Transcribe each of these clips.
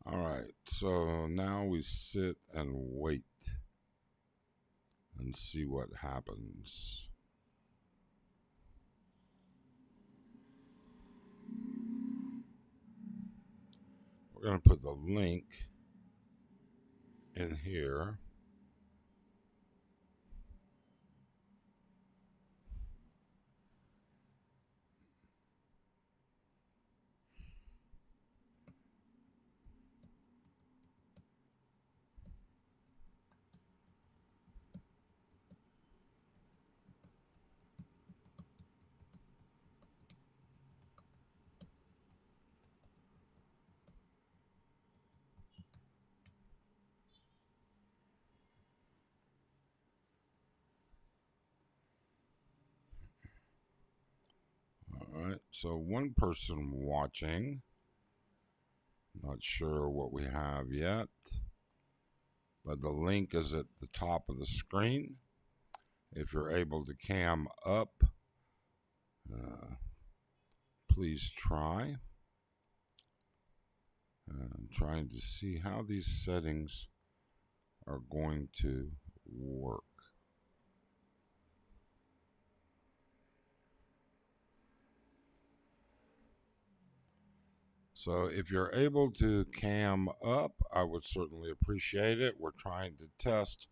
All right, so now we sit and wait and see what happens. We're going to put the link in here. All right, so one person watching. Not sure what we have yet, but the link is at the top of the screen. If you're able to cam up, uh, please try. I'm trying to see how these settings are going to work. So if you're able to cam up, I would certainly appreciate it. We're trying to test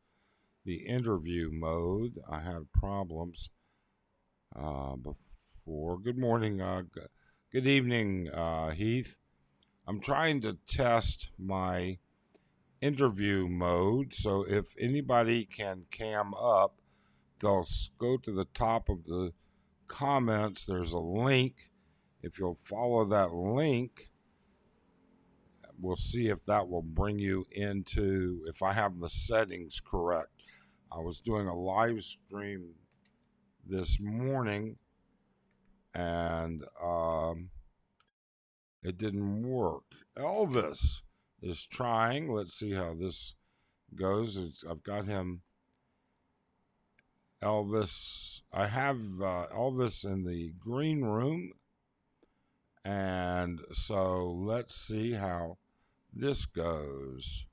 the interview mode. I had problems before. Good morning. Good evening, Heath. I'm trying to test my interview mode. So if anybody can cam up, they'll go to the top of the comments. There's a link. If you'll follow that link, we'll see if that will bring you into, if I have the settings correct. I was doing a live stream this morning and it didn't work. Elvis is trying. Let's see how this goes. I've got him, Elvis. I have Elvis in the green room. And so let's see how this goes.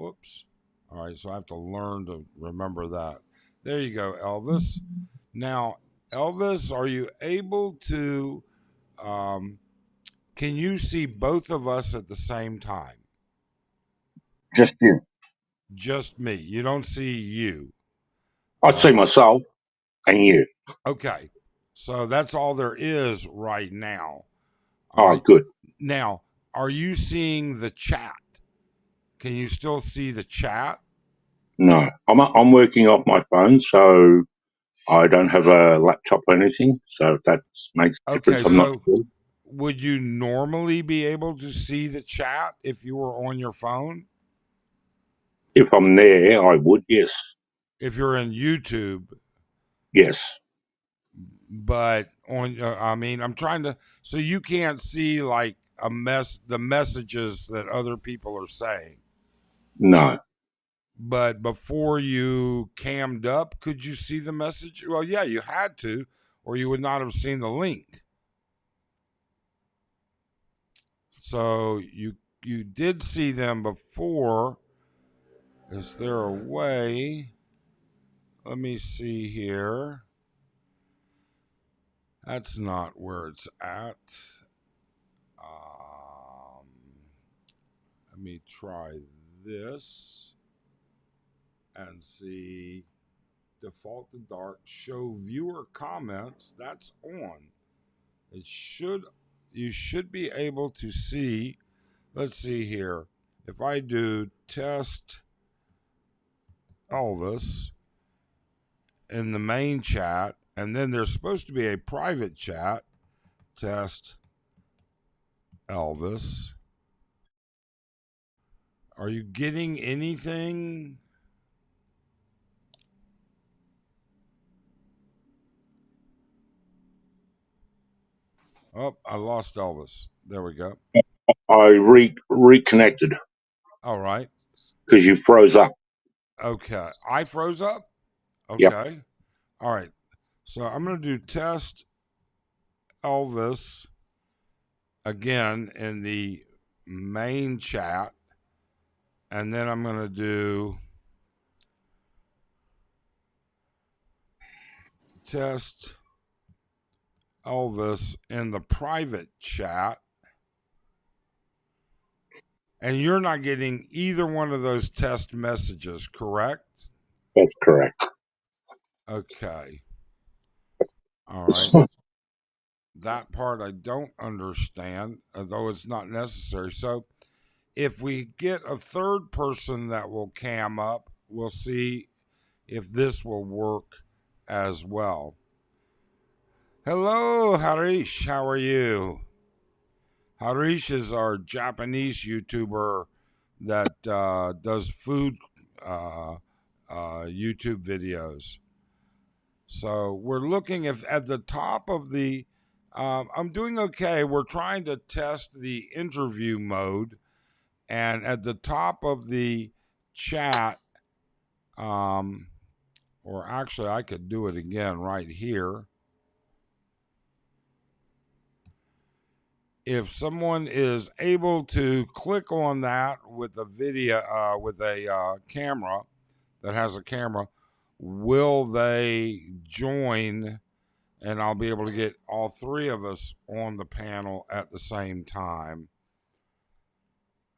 Oops. All right, so I have to learn to remember that. There you go, Elvis. Now, Elvis, are you able to? Can you see both of us at the same time? Just you. Just me. You don't see you. I see myself and you. Okay. So that's all there is right now. All Oh, right. good. Now, are you seeing the chat? Can you still see the chat? No, I'm working off my phone, so I don't have a laptop or anything. So if that makes a difference, Okay, I'm not so sure. would you normally be able to see the chat if you were on your phone? If I'm there, I would. Yes, If you're in YouTube, yes. but on, I mean, I'm trying to, so you can't see like the messages that other people are saying. No, But before you cammed up, could you see the message? Well, yeah, you had to, or you would not have seen the link. So you did see them before. Is there a way? Let me see here. That's not where it's at. Um, Let me try this and see. Default to dark. Show viewer comments. That's on. It should. You should be able to see. Let's see here. If I do test Elvis in the main chat, and then there's supposed to be a private chat. Test Elvis. Are you getting anything? Oh, I lost Elvis. There we go. I reconnected All right. because you froze up. Okay. I froze up. Yep. Okay. All right. So I'm going to do test Elvis again in the main chat, and then I'm going to do test Elvis in the private chat. And you're not getting either one of those test messages, correct? That's correct. Okay. All right. That part I don't understand, although it's not necessary. So if we get a third person that will cam up, we'll see if this will work as well. Hello, Harish. How are you? Harish is our Japanese YouTuber that does food uh, YouTube videos. So we're looking if at the top of the. I'm doing okay. We're trying to test the interview mode, and at the top of the chat, um, or actually, I could do it again right here. If someone is able to click on that with a video, with a camera that has a camera, will they join? And I'll be able to get all three of us on the panel at the same time.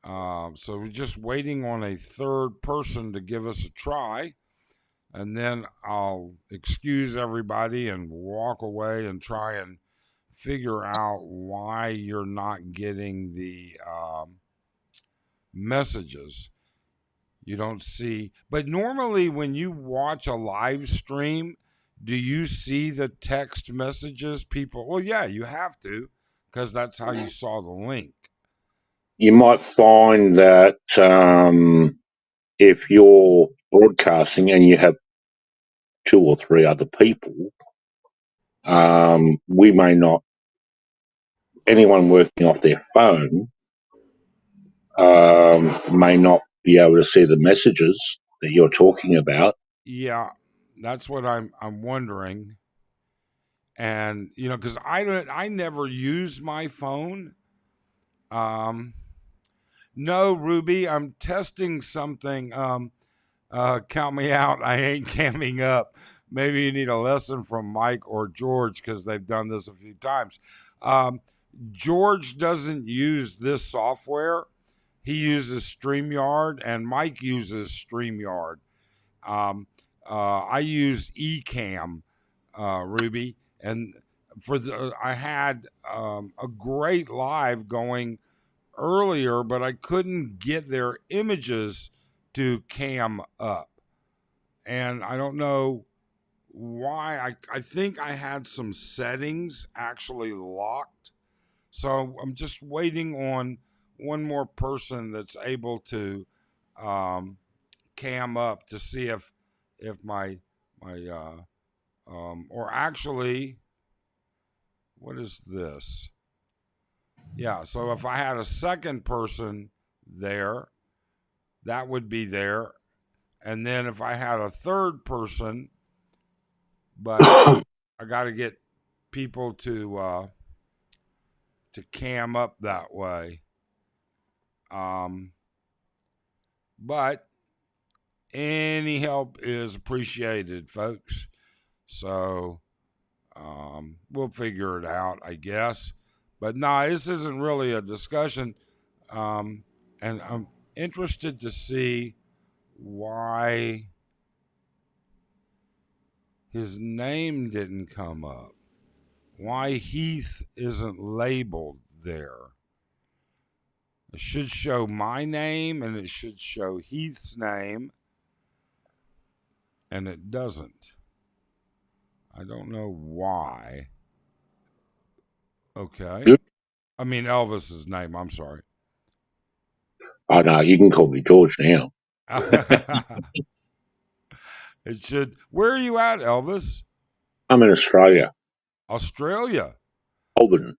So we're just waiting on a third person to give us a try. And then I'll excuse everybody and walk away and try and figure out why you're not getting the messages. You don't see, but normally when you watch a live stream, do you see the text messages? People, well, yeah, you have to, because that's how you saw the link. You might find that if you're broadcasting and you have two or three other people, we may not, anyone working off their phone may not be able to see the messages that you're talking about. Yeah, that's what I'm wondering. And because I never use my phone. Um, no, Ruby, I'm testing something. Count me out. I ain't camming up. Maybe you need a lesson from Mike or George because they've done this a few times. Um, George doesn't use this software. He uses StreamYard, and Mike uses StreamYard. I use Ecamm, Ruby, and I had a great live going earlier, but I couldn't get their images to cam up. And I don't know why. I think I had some settings actually locked. So I'm just waiting on one more person that's able to um, cam up to see if my or actually, what is this? Yeah, so if I had a second person there, that would be there. And then if I had a third person, but I got to get people to cam up that way. Um, but any help is appreciated, folks. So we'll figure it out, I guess. But nah, this isn't really a discussion. And I'm interested to see why his name didn't come up. Why Heath isn't labeled there. It should show my name and it should show Heath's name, and it doesn't. I don't know why. Okay. I mean, Elvis's name. I'm sorry. Oh no, you can call me George now. It should. Where are you at, Elvis? I'm in Australia, Australia. Melbourne.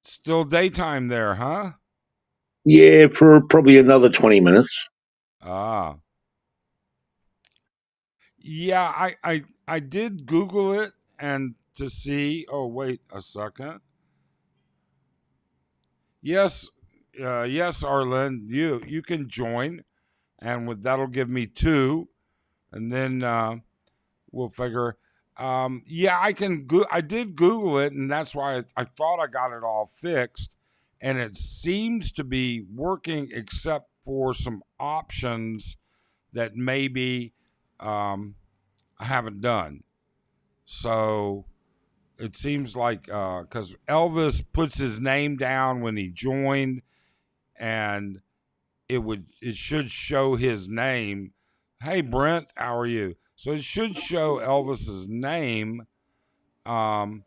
Still daytime there, huh? Yeah, for probably another 20 minutes. Ah. Yeah, I did Google it and to see. Oh, wait a second. Yes, Yes, Arlen, you can join, and with that'll give me two, and then we'll figure. Yeah, I can. I did Google it, and that's why I thought I got it all fixed, and it seems to be working, except for some options that maybe I haven't done. So it seems like because Elvis puts his name down when he joined, and it should show his name. Hey Brent, how are you? So it should show Elvis's name. Um,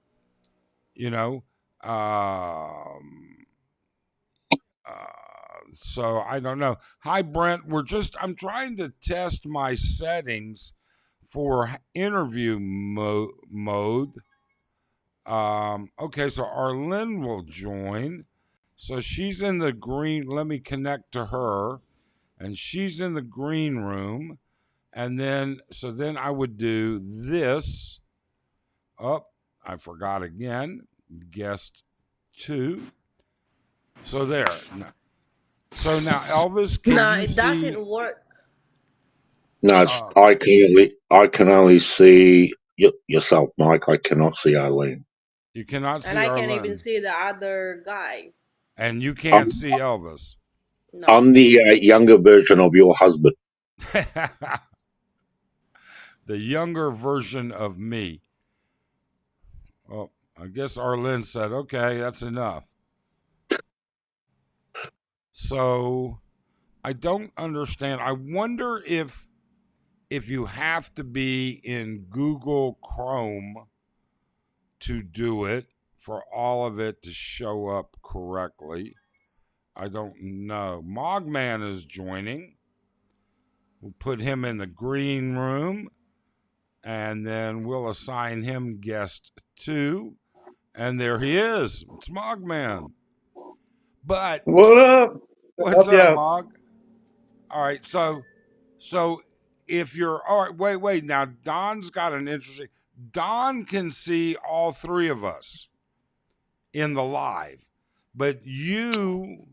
you know, um, so I don't know. Hi Brent, I'm trying to test my settings for interview mode. Okay, so Arlen will join. So she's in the green. Let me connect to her, and she's in the green room. And then I would do this. Oh, I forgot again. Guest two. So there. So now, Elvis, can No, you it see? doesn't work. No, it's, Uh, I can only see yourself, Mike. I cannot see Eileen. you cannot And see I can't even Arlen, see the other guy. and you I'm, can't see Elvis. No. I'm the younger version of your husband. The younger version of me. Well, I guess Arlen said, okay, that's enough. So I don't understand. I wonder if you have to be in Google Chrome to do it for all of it to show up correctly. I don't know. Mogman is joining. We'll put him in the green room, and then we'll assign him guest two. And there he is. It's Mogman. But What up? what's Help you up, out. Mog? All right, so if you're all right, wait. Now Don's got an interesting. Don can see all three of us in the live, but you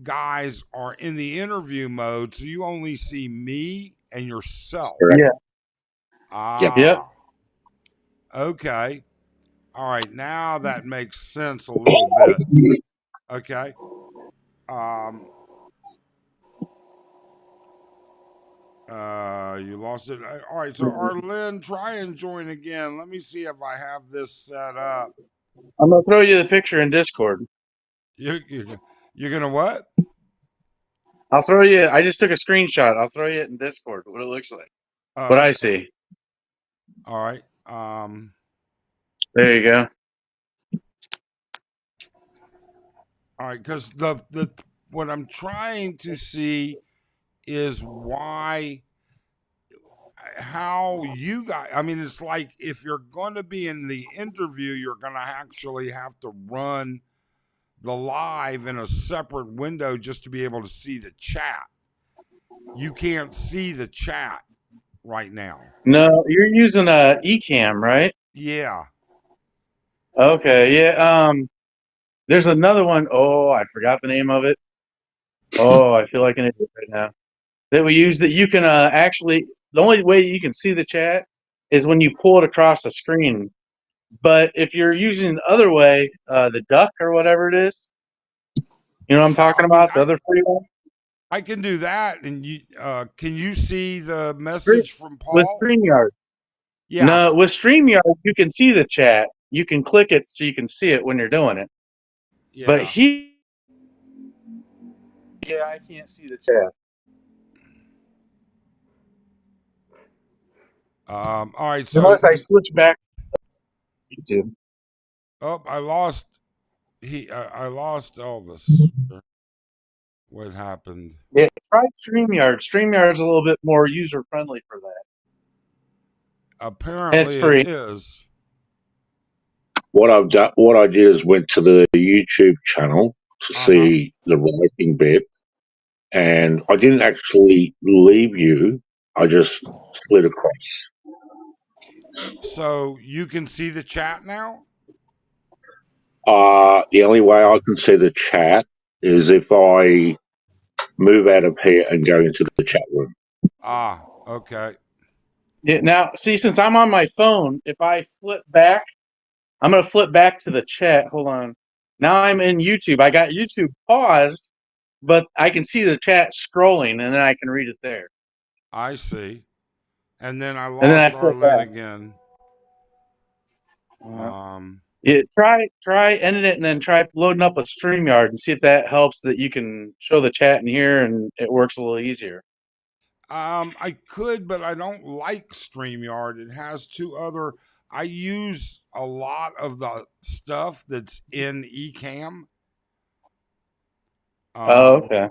guys are in the interview mode, so you only see me and yourself. Correct. Yeah. Yep. Yep. Ah, okay. All right, now that makes sense a little bit. Okay. Um, you lost it. All right, so Arlen, try and join again. Let me see if I have this set up. I'm gonna throw you the picture in Discord. You're gonna what? I'll throw you. I just took a screenshot. I'll throw you it in Discord. What it looks like. What I Okay. see. All right. There you go. All right, because the what I'm trying to see is why how you guys. I mean, it's like if you're going to be in the interview, you're going to actually have to run the live in a separate window just to be able to see the chat. You can't see the chat right now. No, you're using a Ecamm, right? Yeah. Okay. Yeah. There's another one. Oh, I forgot the name of it. Oh, I feel like an idiot right now. That we use that you can actually. The only way you can see the chat is when you pull it across the screen. But if you're using the other way, the duck or whatever it is, you know what I'm Yeah, talking I mean, about? The other free one? I can do that, and you can you see the Stream, message from with Paul? StreamYard. Yeah, No, with StreamYard, you can see the chat. You can click it so you can see it when you're doing it. But yeah. yeah, I can't see the chat. All right, so Unless I switch back to YouTube. oh, I lost I lost Elvis. What happened? Yeah, try StreamYard. StreamYard's a little bit more user friendly for that. And it's Apparently, it free. is. What I did is went to the YouTube channel to Uh huh. see the writing bit, and I didn't actually leave you. I just slid across. So you can see the chat now. The only way I can see the chat is if I move out of here and go into the chat room. Ah, okay. Yeah, now, see, since I'm on my phone, if I flip back, I'm going to flip back to the chat. Hold on. Now I'm in YouTube. I got YouTube paused, but I can see the chat scrolling, and then I can read it there. I see. And then I And then I lost flip Arlen back. again. Um, Yeah, try ending it, and then try loading up a StreamYard and see if that helps. That you can show the chat in here, and it works a little easier. I could, but I don't like StreamYard. It has two other. I use a lot of the stuff that's in Ecamm. Oh, Um, okay.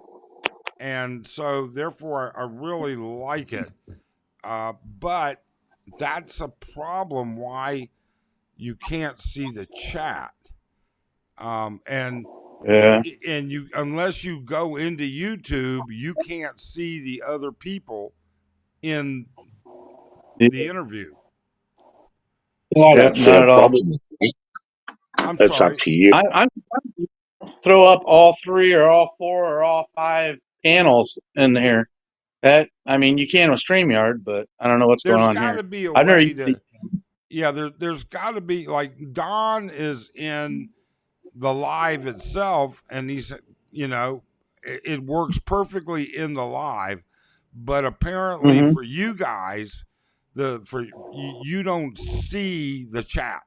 and so therefore I really like it. But that's a problem why you can't see the chat. And Yeah. and you unless you go into YouTube, you can't see the other people in the interview. Well, I don't Yep. see Not a at all. problem with it. I'm It's up sorry. to you. I'm trying to throw up all three, or all four, or all five panels in here. That, I mean, you can with StreamYard, but I don't know what's going There's on got here. to be a I've never way used to. it. Yeah, there's got to be like Don is in the live itself, and he's it works perfectly in the live, but apparently Mm-hmm. for you guys, you don't see the chat.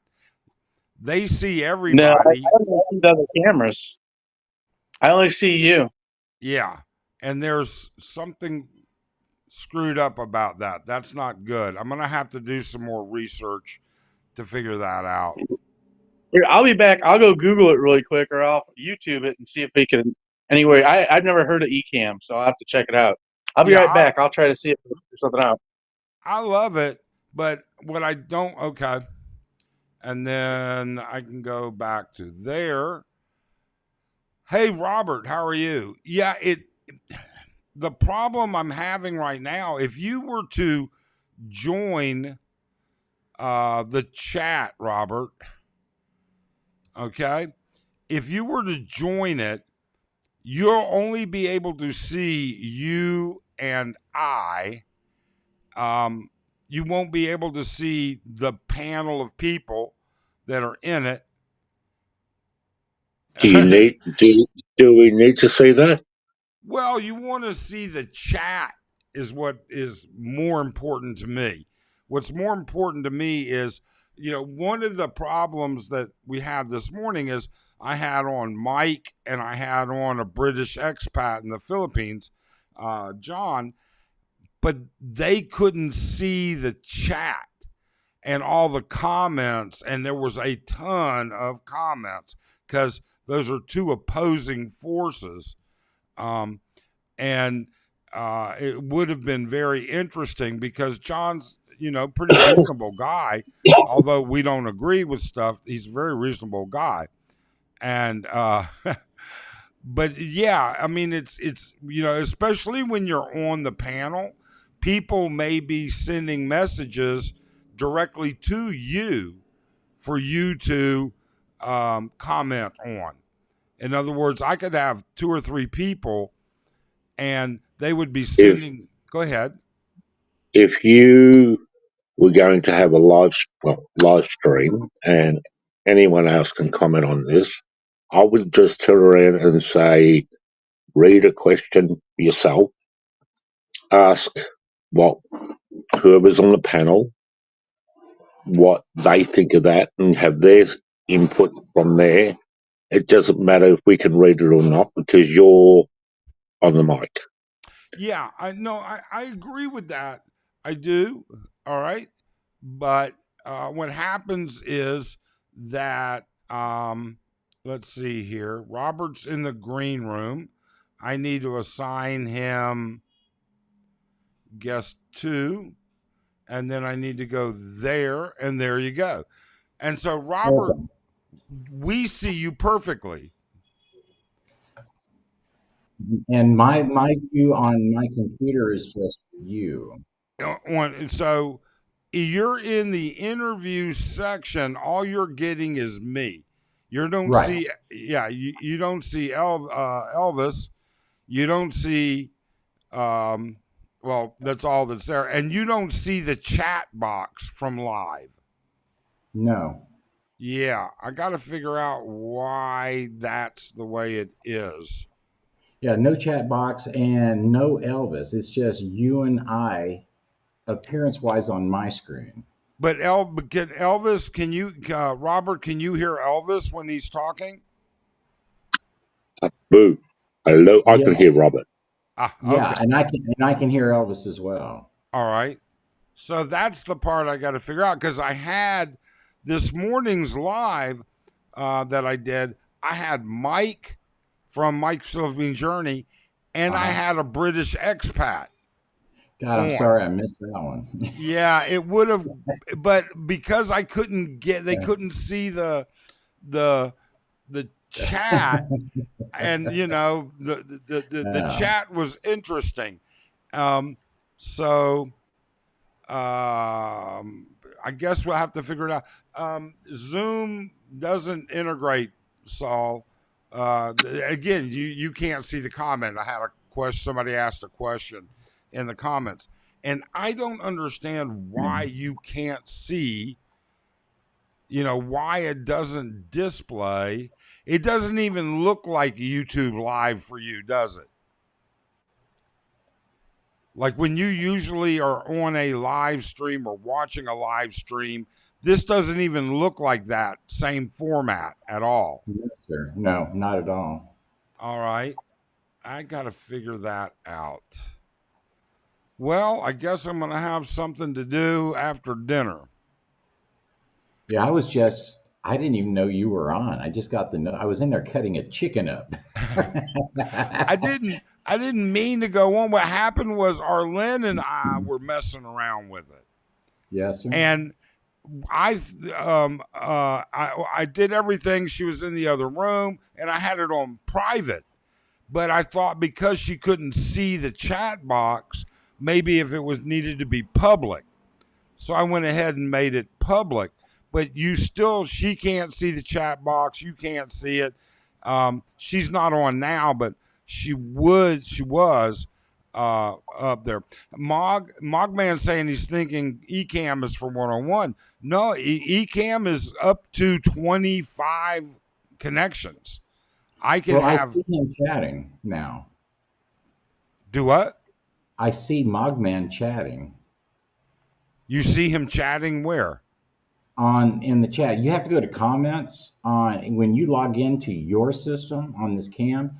They see No, I everybody. don't see the other cameras. I only see you. Yeah, and there's something screwed up about that. That's not good. I'm gonna have to do some more research to figure that out. Here, I'll be back. I'll go Google it really quick, or I'll YouTube it and see if we can. Anyway, I've never heard of Ecamm, so I'll have to check it out. I'll be Yeah, right back. I'll try to see if I can figure something out. I love it, but what I don't okay, and then I can go back to there. Hey Robert, how are you? Yeah, the problem I'm having right now, if you were to join the chat, Robert, okay, if you were to join it, you'll only be able to see you and I. You won't be able to see the panel of people that are in it. Do you need do we need to see that? Well, you want to see the chat is what is more important to me. What's more important to me is, one of the problems that we have this morning is I had on Mike and I had on a British expat in the Philippines, John, but they couldn't see the chat and all the comments, and there was a ton of comments because those are two opposing forces. Um, and it would have been very interesting because John's, pretty reasonable guy. Although we don't agree with stuff, he's a very reasonable guy. And but yeah, I mean, it's especially when you're on the panel, people may be sending messages directly to you for you to comment on. In other words, I could have two or three people and they would be If sending. Go ahead. if you were going to have a live stream and anyone else can comment on this, I would just turn around and say, read a question yourself, ask what whoever's on the panel what they think of that, and have their input from there. It doesn't matter if we can read it or not because you're on the mic. Yeah, I know. I agree with that. I do. All right, but what happens is that let's see here. Robert's in the green room. I need to assign him guest two, and then I need to go there, and there you go. And so, Robert, Okay. we see you perfectly. And my view on my computer is just you. So you're in the interview section. All you're getting is me. You don't Right. see, yeah, you don't see Elvis. You don't see, um, well, that's all that's there. And you don't see the chat box from live. No. Yeah, I got to figure out why that's the way it is. Yeah, no chat box and no Elvis. It's just you and I, appearance wise, on my screen. But can Elvis? Can you, Robert? Can you hear Elvis when he's talking? Boo. Hello, I Yeah, can hear Robert. Ah, yeah, okay, and I can hear Elvis as well. all right. So that's the part I got to figure out because I had this morning's live that I did. I had Mike from Mike's Philippine Journey, and I Uh-huh. had a British expat God, I'm on. sorry I missed that one. Yeah, it would have, but because I couldn't get, they Yeah. couldn't see the the chat, and the Yeah. chat was interesting. Um, so I guess we'll have to figure it out. Zoom doesn't integrate, Saul. Again, you can't see the comment. I had a question. Somebody asked a question in the comments, and I don't understand why you can't see. Why it doesn't display. It doesn't even look like YouTube Live for you, does it? Like when you usually are on a live stream or watching a live stream, this doesn't even look like that same format at all. No, sir. No, not at all. All right. I got to figure that out. Well, I guess I'm going to have something to do after dinner. Yeah, I didn't even know you were on. I just got the note. I was in there cutting a chicken up. I didn't mean to go on. What happened was Arlen and I were messing around with it. Yes, sir. And I did everything. She was in the other room, and I had it on private. But I thought because she couldn't see the chat box, maybe if it was needed to be public. So I went ahead and made it public. But she can't see the chat box. You can't see it. She's not on now, but she was up there. Mogman saying he's thinking Ecamm is for one-on-one. No, Ecamm is up to 25 connections. I can Well, I have see him chatting now. do what? I see Mogman chatting You see him chatting where? on in the chat. You have to go to comments on when you log into your system on this cam.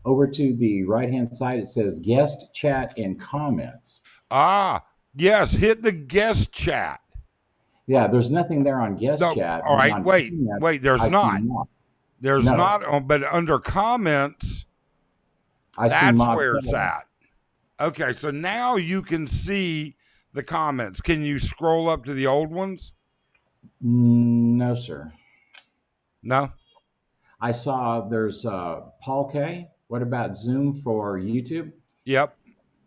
Over to the right hand side, it says guest chat and comments. Ah, yes, hit the guest chat. Yeah, there's nothing there on guest No, chat, all but right, on wait, comments, there's I see not. Mog. There's No, not, but under comments, I see that's Mog where it's chatting. at. Okay, so now you can see the comments. Can you scroll up to the old ones? No, sir. No? I saw there's Paul K. What about Zoom for YouTube? Yep.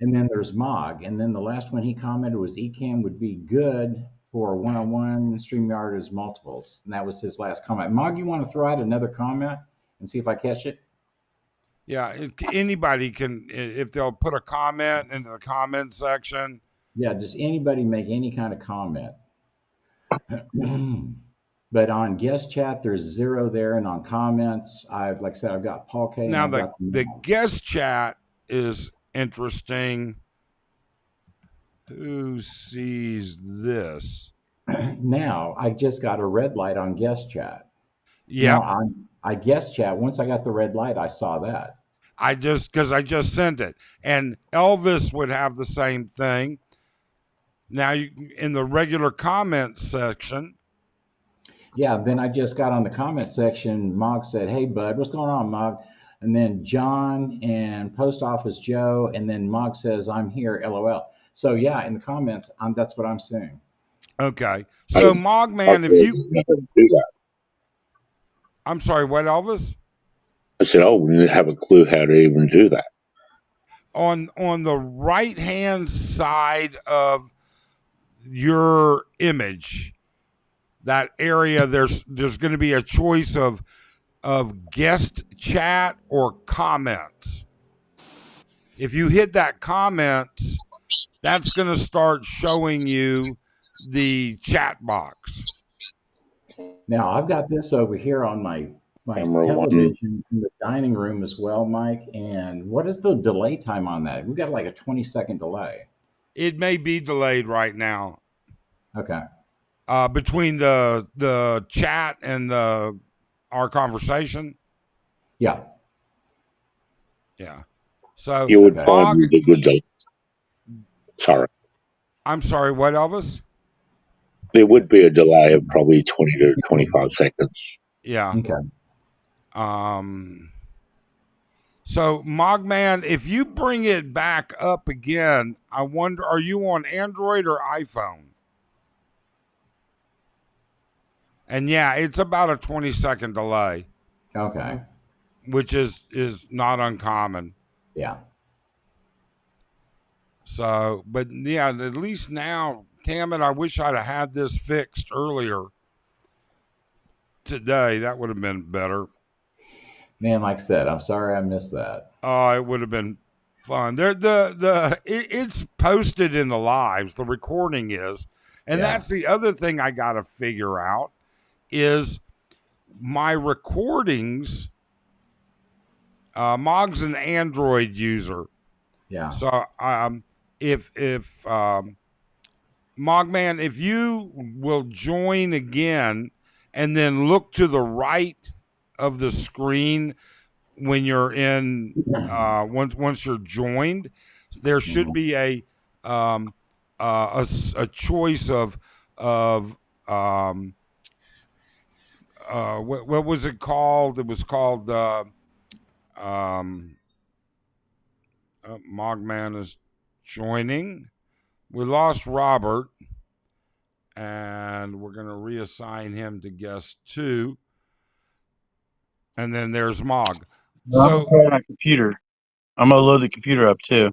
And then there's Mog. And then the last one he commented was Ecamm would be good for one-on-one, StreamYard is multiples. And that was his last comment. Mog, you want to throw out another comment and see if I catch it? Yeah, anybody can, if they'll put a comment into the comment section. Yeah, does anybody make any kind of comment? But on guest chat, there's 0 there, and on comments, like I said, I've got Paul K. and Now, I've the, got the guest chat is interesting. Who sees this? now I just got a red light on guest chat. Now Yep. I guest chat. Once I got the red light, I saw that. Because I just sent it. And Elvis would have the same thing. Now, in the regular comment section. Yeah, then I just got on the comment section. Mog said, "Hey, bud, what's going on, Mog?" And then John and Post Office Joe, and then Mog says, "I'm here, LOL." So yeah, in the comments, that's what I'm seeing. Okay. I So, didn't Mogman, if you. do that. I'm sorry, what, Elvis? I said, oh, we didn't have a clue how to even do that. On the right hand side of your image, that area, there's going to be a choice of of guest chat or comments. If you hit that comments, that's going to start showing you the chat box. Now I've got this over here on my Camera one. television in the dining room as well, Mike. And what is the delay time on that? We've got like a 20-second delay. It may be delayed right now Okay. between the chat and our conversation. Yeah. Yeah. So You would Okay. find Mog, with a good delay. Sorry. I'm sorry, what, Elvis? There would be a delay of probably 20 to 25 seconds. Yeah. Okay. So Mogman, if you bring it back up again, I wonder, are you on Android or iPhone? And yeah, it's about a 20-second delay, Okay. which is not uncommon. Yeah. So, but yeah, at least now, damn it, I wish I'd have had this fixed earlier today. That would have been better. Man, like I said, I'm sorry I missed that. Oh, it would have been fun. It's posted in the lives. The recording is, and Yeah. that's the other thing I got to figure out is my recordings. Mog's an Android user, Yeah. so if Mogman, if you will join again and then look to the right of the screen when you're in once you're joined, there should Mhm. be a choice of um, what was it called? It was called Mogman is joining. We lost Robert, and we're going to reassign him to guest 2. And then there's Mog. No, I'm gonna So, try it on computer. I'm gonna load the computer up too.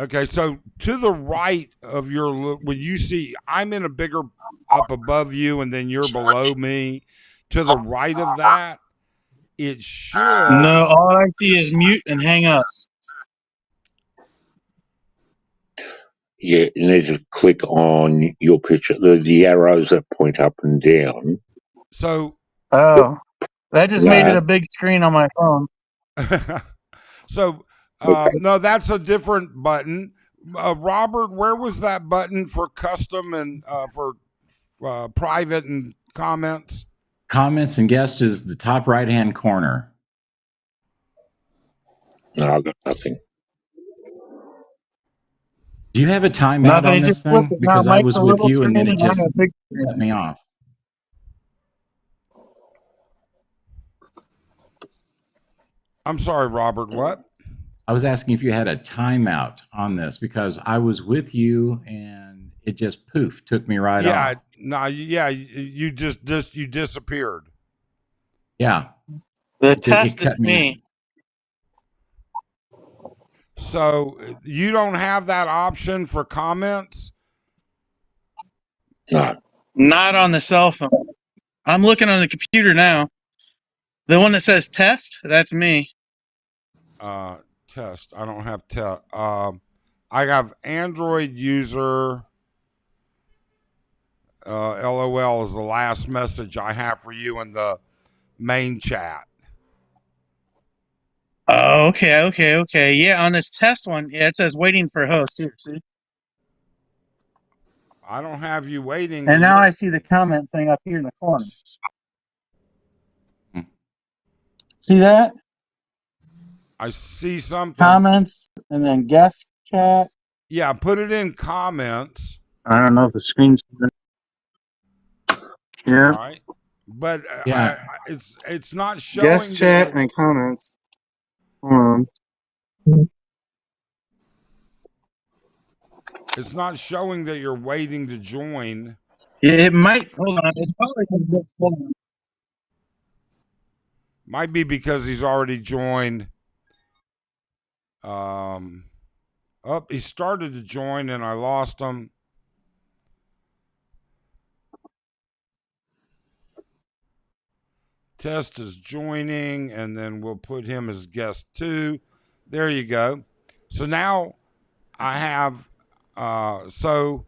okay, so to the right of when you see, I'm in a bigger up above you, and then you're below me. To the right of that, it No, should. all I see is mute and hang up. Yeah, you need to click on your picture, the arrows that point up and down. So, Oh, that just made it That, a big screen on my phone. so okay. no, that's a different button. Robert, where was that button for custom and for private and comments? Comments and guests is the top right hand corner. No, I've got nothing. Do you have a timeout Nothing. on It just this flipped thing? it. Now Because I Mike's was a with little you and screen then it and I'm just a big cut screen. me off. I'm sorry, Robert. What? I was asking if you had a timeout on this because I was with you and it just poof took me right Yeah, off. no, yeah, you just you disappeared. Yeah, The it test is cut me off. me. So you don't have that option for comments? No. Not on the cell phone. I'm looking on the computer now. The one that says test, that's me. Test. I don't have test. I have Android user. LOL is the last message I have for you in the main chat. Oh, okay. Yeah, on this test one, yeah, it says waiting for host. Here, see? I don't have you waiting. And now I see the comment thing up here in the corner. Hmm. See that? I see something. Comments and then guest chat. Yeah, put it in comments. I don't know if the screen's. Yeah. All right, but Yeah, it's not Guest showing that chat you're. and comments. Hold on. It's not showing that you're waiting to join. Yeah, it might. Hold on. It's probably hold on. Might be because he's already joined. Oh, he started to join and I lost him. Test is joining, and then we'll put him as guest 2. There you go. So now I have, so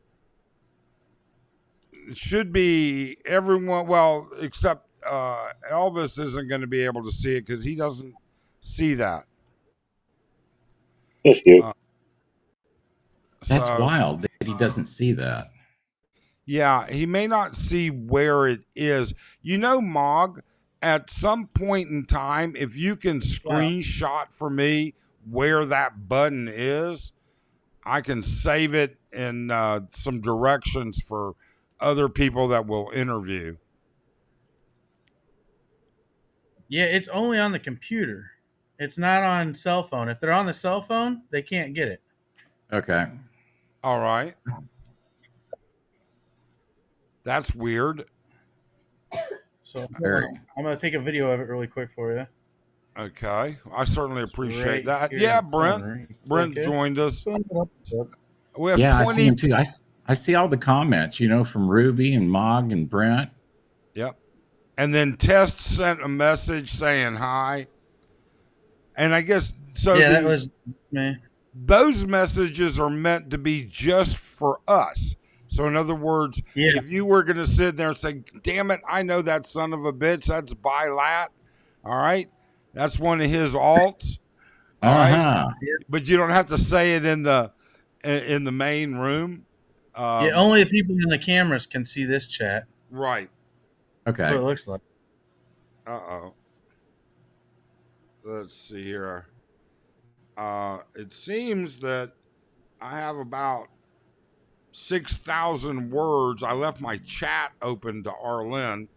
it should be everyone, well, except Elvis isn't going to be able to see it because he doesn't see that. Just you. That's So, wild that he doesn't see that. yeah, he may not see where it is. You know, Mog, at some point in time, if you can screenshot for me where that button is, I can save it in some directions for other people that will interview. Yeah, it's only on the computer. It's not on cell phone. If they're on the cell phone, they can't get it. Okay. All right. That's weird. So Very. I'm going to take a video of it really quick for you. Okay. I certainly appreciate Right that. here Yeah, in the Brent. corner. Brent Click it. joined us. Yep. We have Yeah, I 20. see him too. I see all the comments, from Ruby and Mog and Brent. Yep. And then Test sent a message saying hi. And I guess so. Yeah, that was me. Those messages are meant to be just for us. So in other words, Yeah. if you were going to sit there and say, damn it, I know that son of a bitch, that's Bilat. All right. That's one of his alts. All right. But you don't have to say it in the main room. Yeah, only the people in the cameras can see this chat. Right. That's what it Okay. looks like. Uh-oh. Let's see here. It seems that I have about 6,000 words. I left my chat open to Arlen,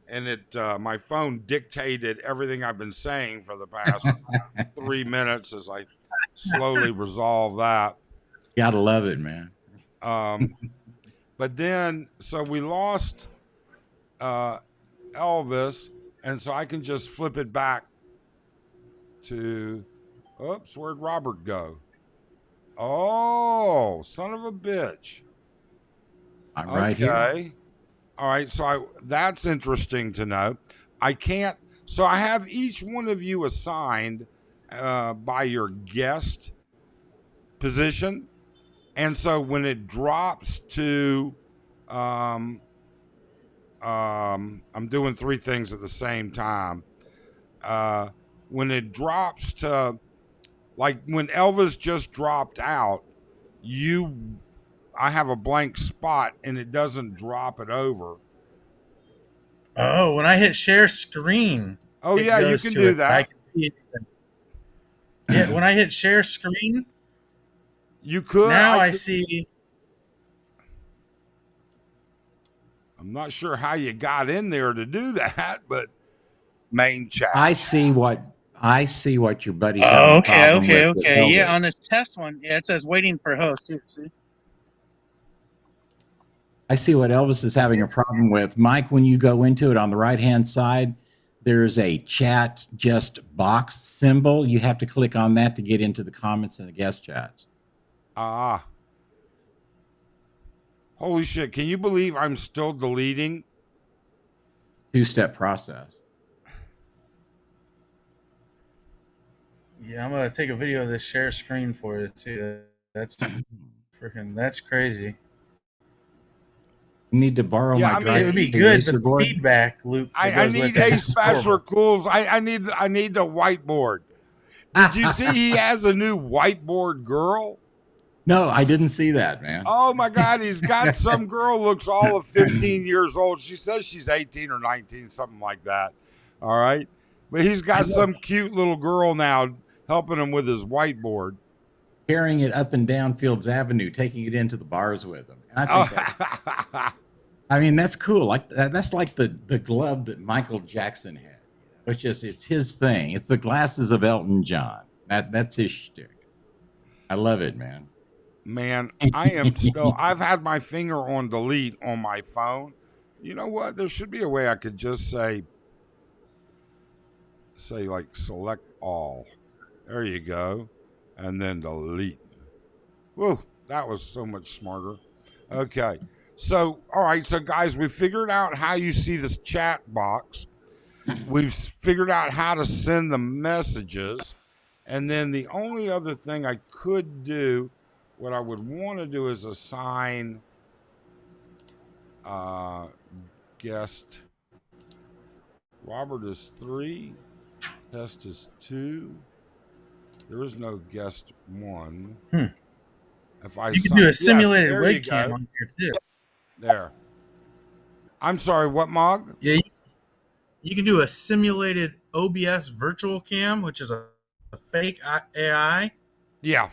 and it my phone dictated everything I've been saying for the past 3 minutes as I slowly resolve that. Gotta love it, man. But then, so we lost Elvis, and so I can just flip it back to, oops, where'd Robert go? Oh, son of a bitch. I'm right here. Okay. All right. So that's interesting to know. I can't. So I have each one of you assigned by your guest position. And so when it drops to, I'm doing 3 things at the same time. When it drops to, like when Elvis just dropped out, I have a blank spot and it doesn't drop it over. Oh, when I hit share screen, Oh it yeah, you goes can to do it. that. I can see it. Yeah, when I hit share screen, You could. now I see. I'm not sure how you got in there to do that, but main chat. I see what your buddy's having a problem with Elvis. Yeah, on this test one, yeah, it says waiting for host. Here, see? I see what Elvis is having a problem with. Mike, when you go into it on the right-hand side, there's a chat just box symbol. You have to click on that to get into the comments and the guest chats. Holy shit. Can you believe I'm still deleting? 2-step process. Yeah, I'm gonna take a video of this share screen for you too. That's that's crazy. You need to borrow Yeah, my I mean, It would be good, eraser but the board. feedback loop. That I goes need with it Ace is Bachelor horrible. Cools. I need the whiteboard. Did you see he has a new whiteboard girl? No, I didn't see that, man. Oh my God, he's got some girl looks all of 15 years old. She says she's 18 or 19, something like that. All right. But he's got some cute little girl now helping him with his whiteboard. Carrying it up and down Fields Avenue, taking it into the bars with him. And I think I mean, that's cool. Like that's like the glove that Michael Jackson had. It's his thing. It's the glasses of Elton John. That's his shtick. I love it, man. Man, I am still, I've had my finger on delete on my phone. You know what? There should be a way I could just say like select all. There you go. And then delete. Whoa, that was so much smarter. Okay. So, all right. So, guys, we figured out how you see this chat box. we've figured out how to send the messages. And then the only other thing I could do, what I would want to do is assign uh, guest. Robert is 3, test is 2. There is no guest 1. Hmm. If I You can do a yes, simulated there you webcam go. on here too. There. I'm sorry, what, Mog? Yeah, you can do a simulated OBS virtual cam, which is a fake AI Yeah.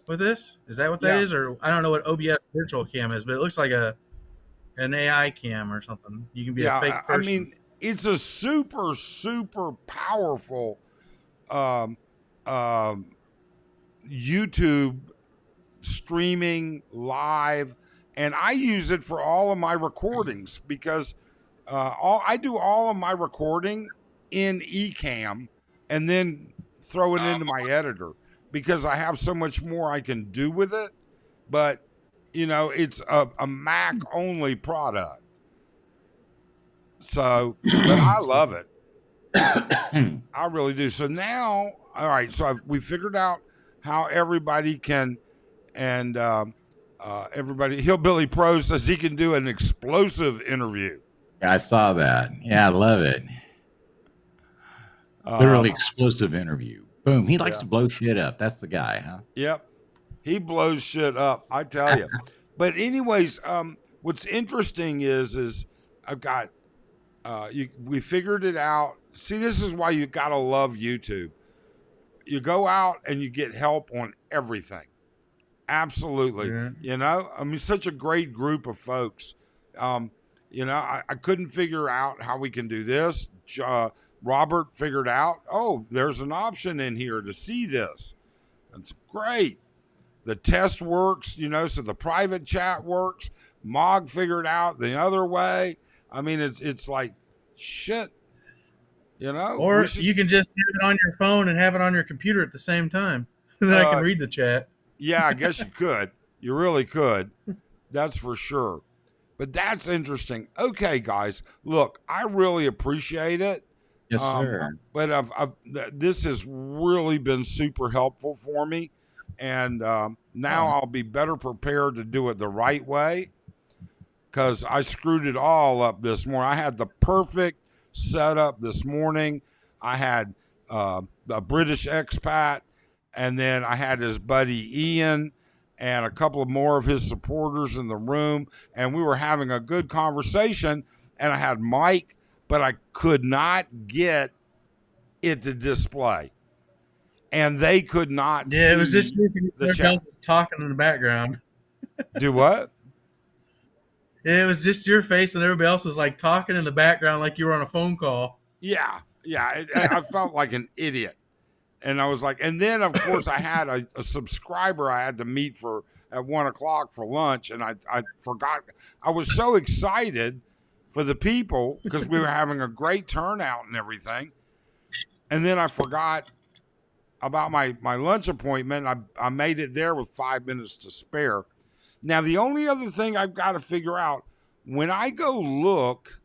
with this. Is that what that Yeah. is? Or I don't know what OBS virtual cam is, but it looks like an AI cam or something. You can be a Yeah. fake I person. mean, it's a super, super powerful um, um, YouTube streaming live, and I use it for all of my recordings because I do all of my recording in Ecamm and then throw it into my editor because I have so much more I can do with it. But it's a Mac only product, so but I love it. I really do. So now, all right. So we figured out how everybody can, and everybody, Hillbilly Pro says he can do an explosive interview. I saw that. Yeah, I love it. Uh, Literally explosive interview. Boom. He likes yeah. to blow shit up. That's the guy, huh? Yep. He blows shit up. I tell you. But anyways, what's interesting is I've got we figured it out. See, this is why you gotta love YouTube. You go out and you get help on everything. Absolutely. Yeah. I mean, such a great group of folks. Um, I couldn't figure out how we can do this. Robert figured out, oh, there's an option in here to see this. That's great. The test works, so the private chat works. Mog figured out the other way. I mean, it's like shit. We Or should. you can just have it on your phone and have it on your computer at the same time. And then I can Uh, read the chat. yeah, I guess you could. You really could. That's for sure. But that's interesting. Okay, guys, look, I really appreciate it. Yes, sir. But this has really been super helpful for me, and now Oh, I'll be better prepared to do it the right way because I screwed it all up this morning. I had the perfect setup this morning. I had a British expat, and then I had his buddy Ian and a couple of more of his supporters in the room, and we were having a good conversation. And I had Mike, but I could not get it to display, and they could not Yeah, it was just see you and the everybody chat. else was talking in the background. Do what? It was just your face and everybody else was like talking in the background like you were on a phone call. Yeah, yeah. I felt like an idiot. And I was like, and then of course I had a subscriber I had to meet for at 1 o'clock for lunch, and I forgot. I was so excited for the people because we were having a great turnout and everything, and then I forgot about my lunch appointment. I made it there with 5 minutes to spare. Now the only other thing I've got to figure out when I go look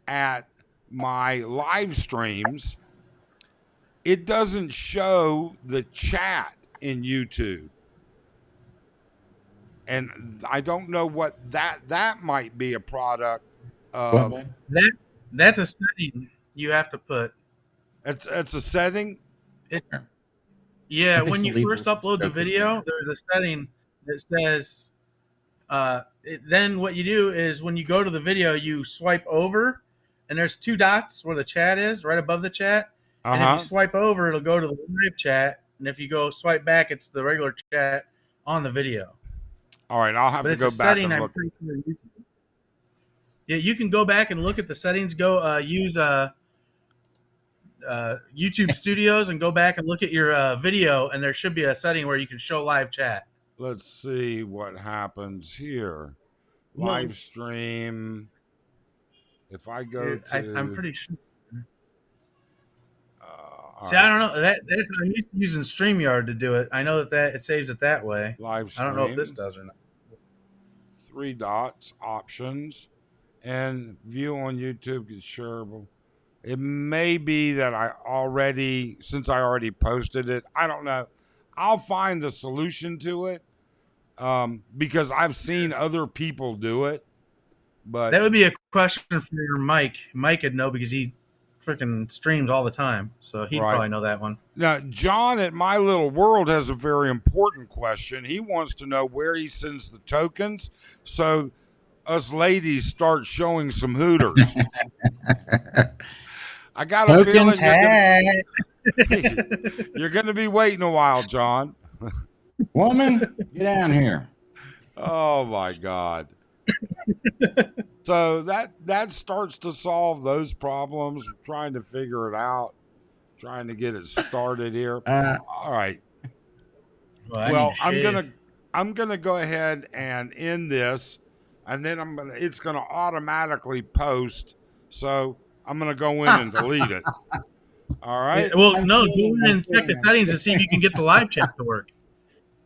at my live streams, it doesn't show the chat in YouTube. And I don't know what that might be a product what, of. man? That's a setting you have to put. It's a setting. It, Sure. yeah, Okay, when so you leave first it. upload the Go click video, there. there's a setting that says then what you do is when you go to the video, you swipe over, and there's two dots where the chat is, right above the chat. Uh And if you huh. swipe over, it'll go to the live chat, and if you go swipe back, it's the regular chat on the video. All right, I'll have But to it's a go back setting and I'm look. pretty sure YouTube. Yeah, you can go back and look at the settings. Go use YouTube Studios and go back and look at your video, and there should be a setting where you can show live chat. Let's see what happens here. Well, Live stream. If I go I'm to, pretty sure. all See, I right, don't know. That's I'm using StreamYard to do it. I know that it saves it that way. live I don't know if this stream, does or not. 3 dots, options, and view on YouTube is shareable. It may be that since I already posted it, I don't know. I'll find the solution to it because I've seen other people do it. But That would be a question for your Mike. Mike would know because he freaking streams all the time, so he'd right probably know that one. now, John at My Little World has a very important question. He wants to know where he sends the tokens, so us ladies start showing some hooters. I got a Tokens. feeling Hey. you're gonna be waiting a while, John. Woman, get down here. Oh my God. So that starts to solve those problems. Trying to figure it out, trying to get it started here. All right. Well, Well, I'm gonna go ahead and end this, and then it's gonna automatically post. So I'm gonna go in and delete it. All right. well, I'm no, go kidding, in I'm and check the kidding. settings and see if you can get the live chat to work.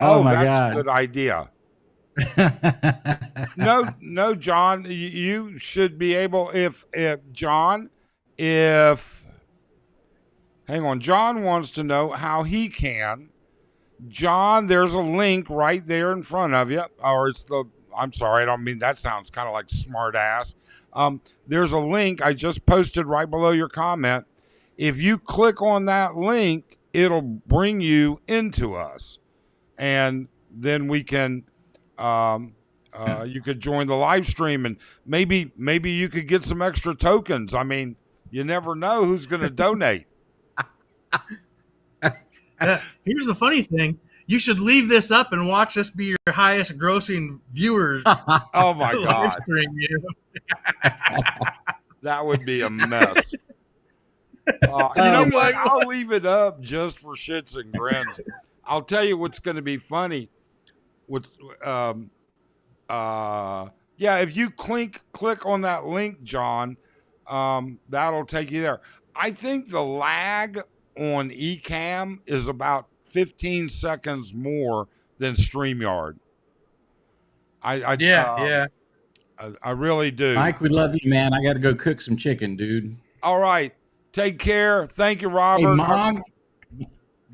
Oh my That's a God. good idea. No, John, you should be able. If John, if hang on, John wants to know how he can. John, there's a link right there in front of you, or it's the. I'm sorry, I don't mean that sounds kind of like smart ass. There's a link I just posted right below your comment. If you click on that link, it'll bring you into us, and then we can. You could join the live stream, and maybe you could get some extra tokens. I mean, you never know who's going to donate. Here's the funny thing: you should leave this up and watch this be your highest grossing viewers Oh my live God, stream. that would be a mess. You know what? I'll leave it up just for shits and grins. I'll tell you what's going to be funny. What's yeah, if you click on that link, John, that'll take you there. I think the lag on Ecamm is about 15 seconds more than StreamYard. Yeah. I really do. Mike, we love you, man. I got to go cook some chicken, dude. All right. Take care. Thank you, Hey, Robert.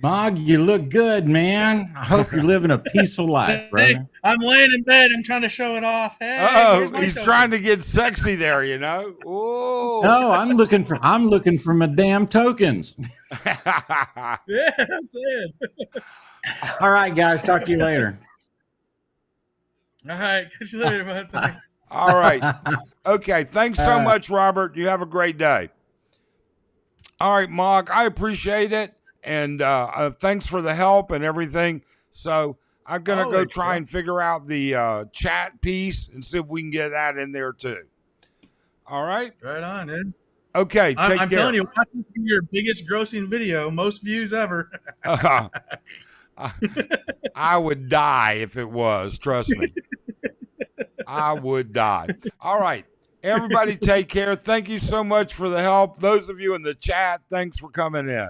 Mog, you look good, man. I hope you're living a peaceful life, Hey, brother. I'm laying in bed. I'm trying to show it off. Hey, Oh, where's my he's token? trying to get sexy there, you know. Ooh. No, I'm looking for my damn tokens. Yeah, I'm saying. All right, guys. Talk to you later. All right, catch you later, bud. Thanks. All right. Okay. Thanks so much, Robert. You have a great day. All right, Mog, I appreciate it. And thanks for the help and everything. So I'm going to go try and figure out the chat piece and see if we can get that in there too. All right. Right on, dude. Okay. Take I'm care. telling you, watch this be your biggest grossing video, most views ever. I would die if it was. Trust me. I would die. All right. Everybody take care. Thank you so much for the help. Those of you in the chat, thanks for coming in.